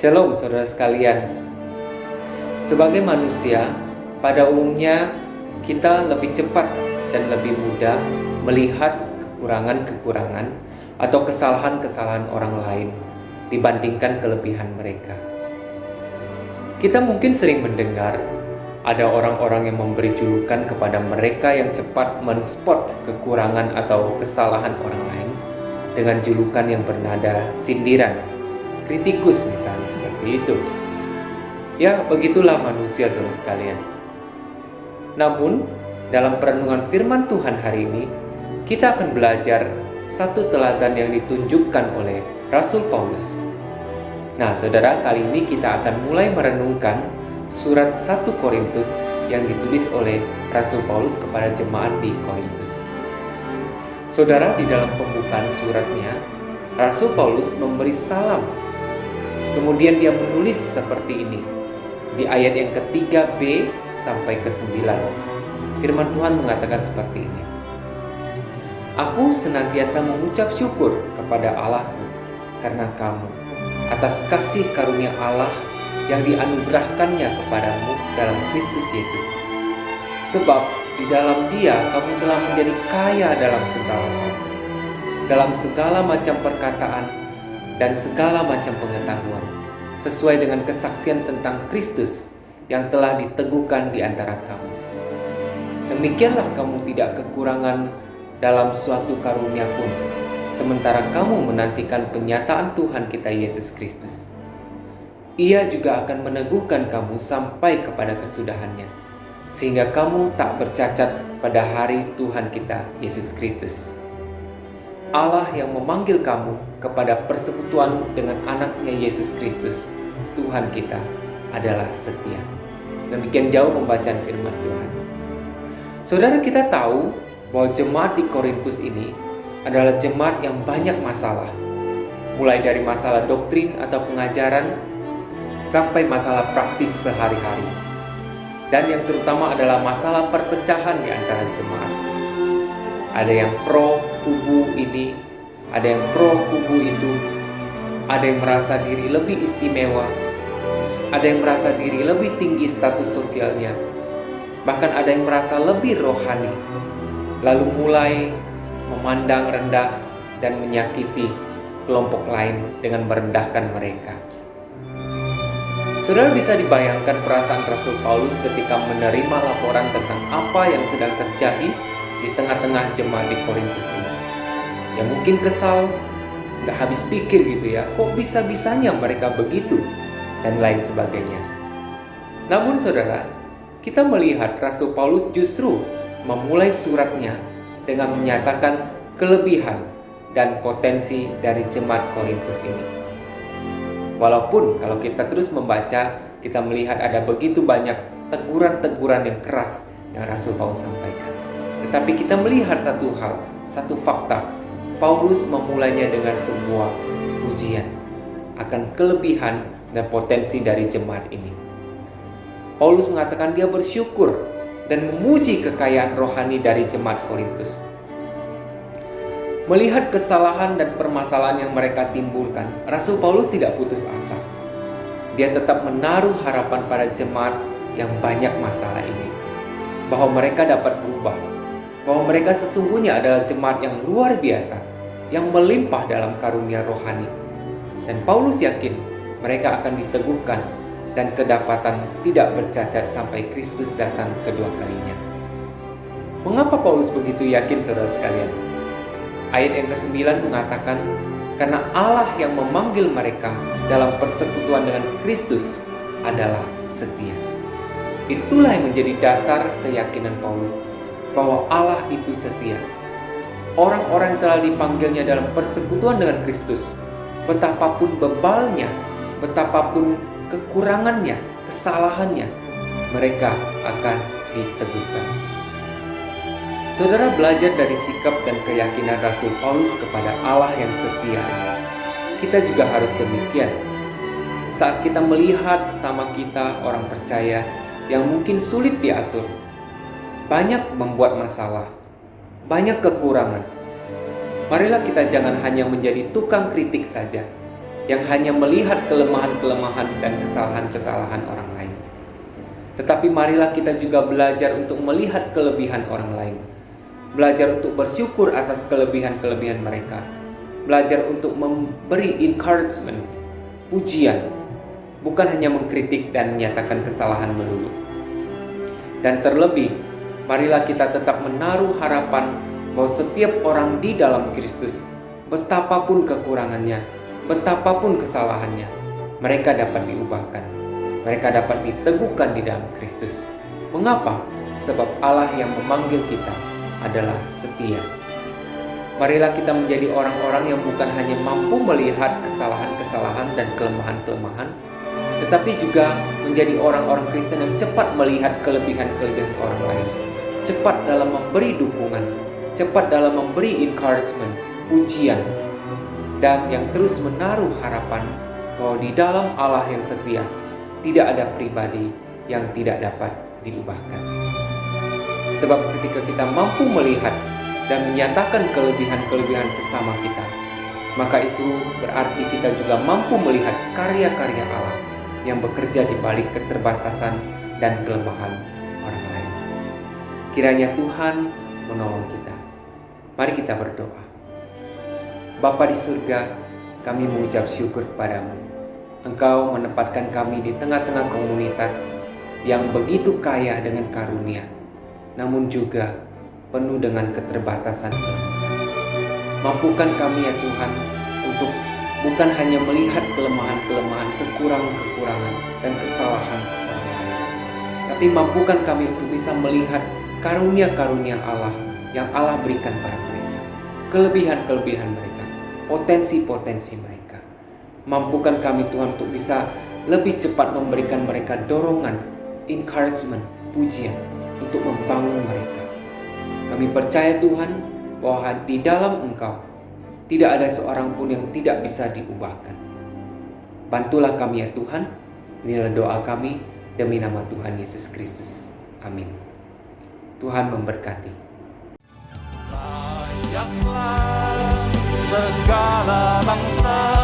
Shalom saudara sekalian. Sebagai manusia, pada umumnya kita lebih cepat dan lebih mudah melihat kekurangan-kekurangan atau kesalahan-kesalahan orang lain dibandingkan kelebihan mereka. Kita mungkin sering mendengar ada orang-orang yang memberi julukan kepada mereka yang cepat men-spot kekurangan atau kesalahan orang lain dengan julukan yang bernada sindiran, kritikus misalnya seperti itu. Ya, begitulah manusia saudara sekalian. Namun, dalam perenungan firman Tuhan hari ini, kita akan belajar satu teladan yang ditunjukkan oleh Rasul Paulus. Nah, saudara, kali ini kita akan mulai merenungkan surat 1 Korintus yang ditulis oleh Rasul Paulus kepada jemaat di Korintus. Saudara, di dalam pembukaan suratnya, Rasul Paulus memberi salam. Kemudian dia menulis seperti ini di ayat yang ke-3b sampai ke-9. Firman Tuhan mengatakan seperti ini. Aku senantiasa mengucap syukur kepada Allahku karena kamu, atas kasih karunia Allah yang dianugerahkannya kepadamu dalam Kristus Yesus. Sebab di dalam Dia kamu telah menjadi kaya dalam segala hal, dalam segala macam perkataan dan segala macam pengetahuan, sesuai dengan kesaksian tentang Kristus yang telah diteguhkan di antara kamu. Demikianlah kamu tidak kekurangan dalam suatu karunia pun, sementara kamu menantikan penyataan Tuhan kita Yesus Kristus. Ia juga akan meneguhkan kamu sampai kepada kesudahannya, sehingga kamu tak bercacat pada hari Tuhan kita Yesus Kristus. Allah yang memanggil kamu kepada persekutuan dengan anaknya Yesus Kristus, Tuhan kita, adalah setia. Demikian jauh pembacaan firman Tuhan. Saudara, kita tahu bahwa jemaat di Korintus ini adalah jemaat yang banyak masalah. Mulai dari masalah doktrin atau pengajaran, sampai masalah praktis sehari-hari. Dan yang terutama adalah masalah perpecahan di antara jemaat. Ada yang pro kubu ini, ada yang pro kubu itu, ada yang merasa diri lebih istimewa, ada yang merasa diri lebih tinggi status sosialnya, bahkan ada yang merasa lebih rohani, lalu mulai memandang rendah dan menyakiti kelompok lain dengan merendahkan mereka. Saudara, bisa dibayangkan perasaan Rasul Paulus ketika menerima laporan tentang apa yang sedang terjadi di tengah-tengah jemaat di Korintus ini. Ya mungkin kesal, gak habis pikir gitu ya, kok bisa-bisanya mereka begitu, dan lain sebagainya. Namun saudara, kita melihat Rasul Paulus justru memulai suratnya dengan menyatakan kelebihan dan potensi dari jemaat Korintus ini. Walaupun kalau kita terus membaca, kita melihat ada begitu banyak teguran-teguran yang keras yang Rasul Paulus sampaikan. Tetapi kita melihat satu hal, satu fakta. Paulus memulainya dengan sebuah pujian akan kelebihan dan potensi dari jemaat ini. Paulus mengatakan dia bersyukur dan memuji kekayaan rohani dari jemaat Korintus. Melihat kesalahan dan permasalahan yang mereka timbulkan, Rasul Paulus tidak putus asa. Dia tetap menaruh harapan pada jemaat yang banyak masalah ini, bahwa mereka dapat berubah, bahwa mereka sesungguhnya adalah jemaat yang luar biasa, yang melimpah dalam karunia rohani. Dan Paulus yakin mereka akan diteguhkan dan kedapatan tidak bercacat sampai Kristus datang kedua kalinya. Mengapa Paulus begitu yakin, saudara sekalian? Ayat yang ke-9 mengatakan, karena Allah yang memanggil mereka dalam persekutuan dengan Kristus adalah setia. Itulah yang menjadi dasar keyakinan Paulus, bahwa Allah itu setia. Orang-orang yang telah dipanggilnya dalam persekutuan dengan Kristus, betapapun bebalnya, betapapun kekurangannya, kesalahannya, mereka akan diteguhkan. Saudara, belajar dari sikap dan keyakinan Rasul Paulus kepada Allah yang setia. Kita juga harus demikian. Saat kita melihat sesama kita, orang percaya, yang mungkin sulit diatur, banyak membuat masalah, banyak kekurangan. Marilah kita jangan hanya menjadi tukang kritik saja, yang hanya melihat kelemahan-kelemahan dan kesalahan-kesalahan orang lain. Tetapi marilah kita juga belajar untuk melihat kelebihan orang lain. Belajar untuk bersyukur atas kelebihan-kelebihan mereka. Belajar untuk memberi encouragement, pujian, bukan hanya mengkritik dan menyatakan kesalahan melulu. Dan terlebih, marilah kita tetap menaruh harapan bahwa setiap orang di dalam Kristus, betapapun kekurangannya, betapapun kesalahannya, mereka dapat diubahkan. Mereka dapat diteguhkan di dalam Kristus. Mengapa? Sebab Allah yang memanggil kita adalah setia. Marilah kita menjadi orang-orang yang bukan hanya mampu melihat kesalahan-kesalahan dan kelemahan-kelemahan, tetapi juga menjadi orang-orang Kristen yang cepat melihat kelebihan-kelebihan orang lain, cepat dalam memberi dukungan, cepat dalam memberi encouragement, pujian, dan yang terus menaruh harapan bahwa di dalam Allah yang setia tidak ada pribadi yang tidak dapat diubahkan. Sebab ketika kita mampu melihat dan menyatakan kelebihan-kelebihan sesama kita, maka itu berarti kita juga mampu melihat karya-karya Allah yang bekerja di balik keterbatasan dan kelemahan orang lain. Kiranya Tuhan menolong kita. Mari kita berdoa. Bapa di surga, kami mengucap syukur kepadamu. Engkau menempatkan kami di tengah-tengah komunitas yang begitu kaya dengan karunia, namun juga penuh dengan keterbatasan. Mampukan kami ya Tuhan untuk bukan hanya melihat kelemahan-kelemahan, kekurangan-kekurangan dan kesalahan orang lain, tapi mampukan kami untuk bisa melihat karunia-karunia Allah yang Allah berikan pada mereka, kelebihan-kelebihan mereka, potensi-potensi mereka. Mampukan kami Tuhan untuk bisa lebih cepat memberikan mereka dorongan, encouragement, pujian untuk membangun mereka. Kami percaya Tuhan bahwa di dalam Engkau tidak ada seorang pun yang tidak bisa diubahkan. Bantulah kami ya Tuhan. Inilah doa kami demi nama Tuhan Yesus Kristus. Amin. Tuhan memberkati. Layaklah segala bangsa